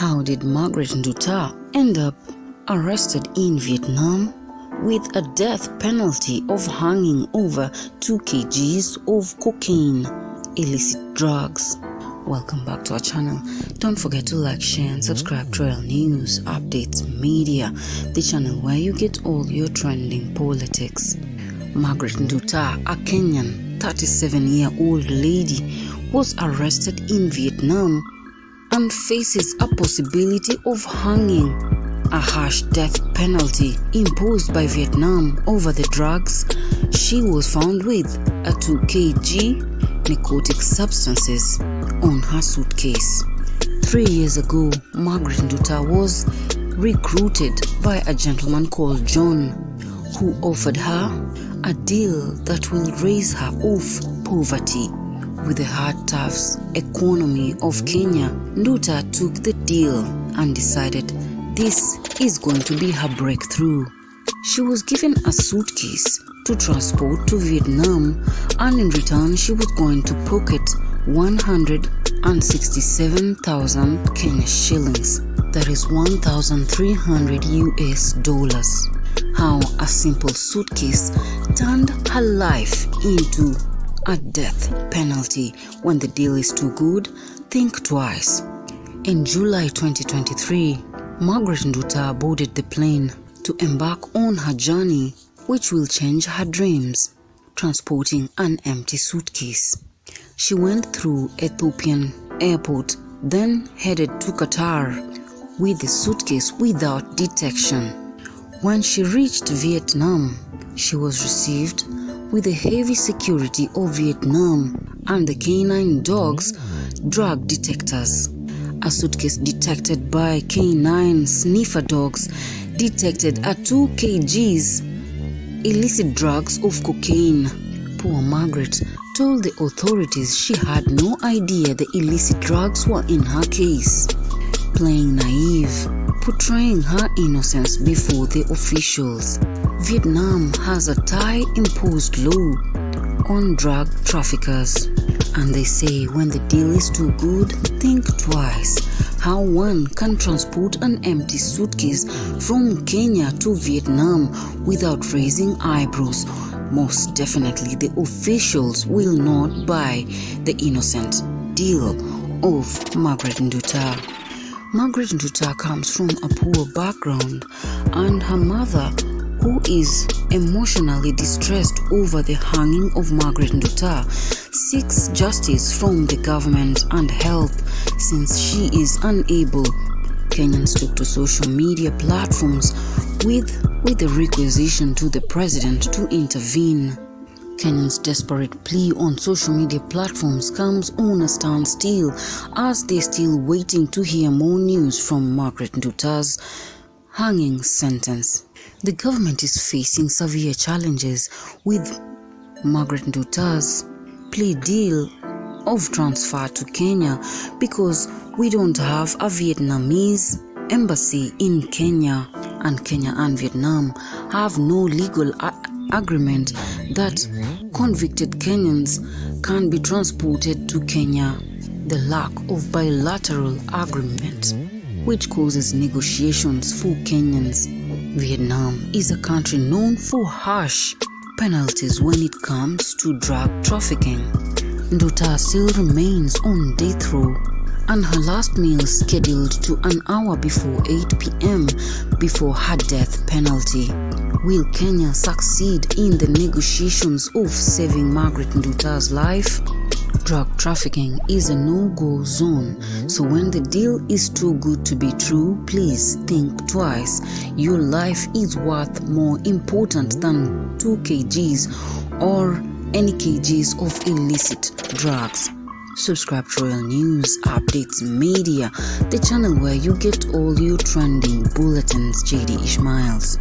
How did Margaret Nduta end up arrested in Vietnam with a death penalty of hanging over 2 kgs of cocaine, illicit drugs? Welcome back to our channel. Don't forget to like, share and subscribe to Royal News Updates Media, the channel where you get all your trending politics. Margaret Nduta, a Kenyan 37-year-old lady, was arrested in Vietnam and faces a possibility of hanging, a harsh death penalty imposed by Vietnam over the drugs she was found with, a 2 kg narcotic substances on her suitcase. 3 years ago, Margaret Nduta was recruited by a gentleman called John, who offered her a deal that will raise her off poverty. With the hard tough economy of Kenya, Nduta took the deal and decided this is going to be her breakthrough. She was given a suitcase to transport to Vietnam, and in return she was going to pocket 167,000 Kenya shillings, that is 1,300 US dollars. How a simple suitcase turned her life into a death penalty. When the deal is too good, think twice. In July 2023, Margaret Nduta boarded the plane to embark on her journey, which will change her dreams, transporting an empty suitcase. She went through Ethiopian airport, then headed to Qatar with the suitcase without detection. When she reached Vietnam, she was received with the heavy security of Vietnam and the canine dogs' drug detectors. A suitcase detected by canine sniffer dogs detected a 2 kgs illicit drugs of cocaine. Poor Margaret told the authorities she had no idea the illicit drugs were in her case, playing naive, portraying her innocence before the officials. Vietnam has a Thai-imposed law on drug traffickers, and they say when the deal is too good, think twice. How one can transport an empty suitcase from Kenya to Vietnam without raising eyebrows. Most definitely the officials will not buy the innocent deal of Margaret Nduta. Margaret Nduta comes from a poor background, and her mother, who is emotionally distressed over the hanging of Margaret Nduta, seeks justice from the government and help since she is unable. Kenyans took to social media platforms with the requisition to the president to intervene. Kenyans' desperate plea on social media platforms comes on a standstill as they're still waiting to hear more news from Margaret Nduta's hanging sentence. The government is facing severe challenges with Margaret Nduta's plea deal of transfer to Kenya because we don't have a Vietnamese embassy in Kenya, and Kenya and Vietnam have no legal agreement that convicted Kenyans can be transported to Kenya. The lack of bilateral agreement, which causes negotiations for Kenyans. Vietnam is a country known for harsh penalties when it comes to drug trafficking. Nduta still remains on death row, and her last meal scheduled to an hour before 8 p.m. before her death penalty. Will Kenya succeed in the negotiations of saving Margaret Nduta's life? Drug trafficking is a no-go zone, so when the deal is too good to be true, please think twice. Your life is worth more important than 2 kgs or any kgs of illicit drugs. Subscribe to Royal News Updates Media, the channel where you get all your trending bulletins. JD Ishmaels.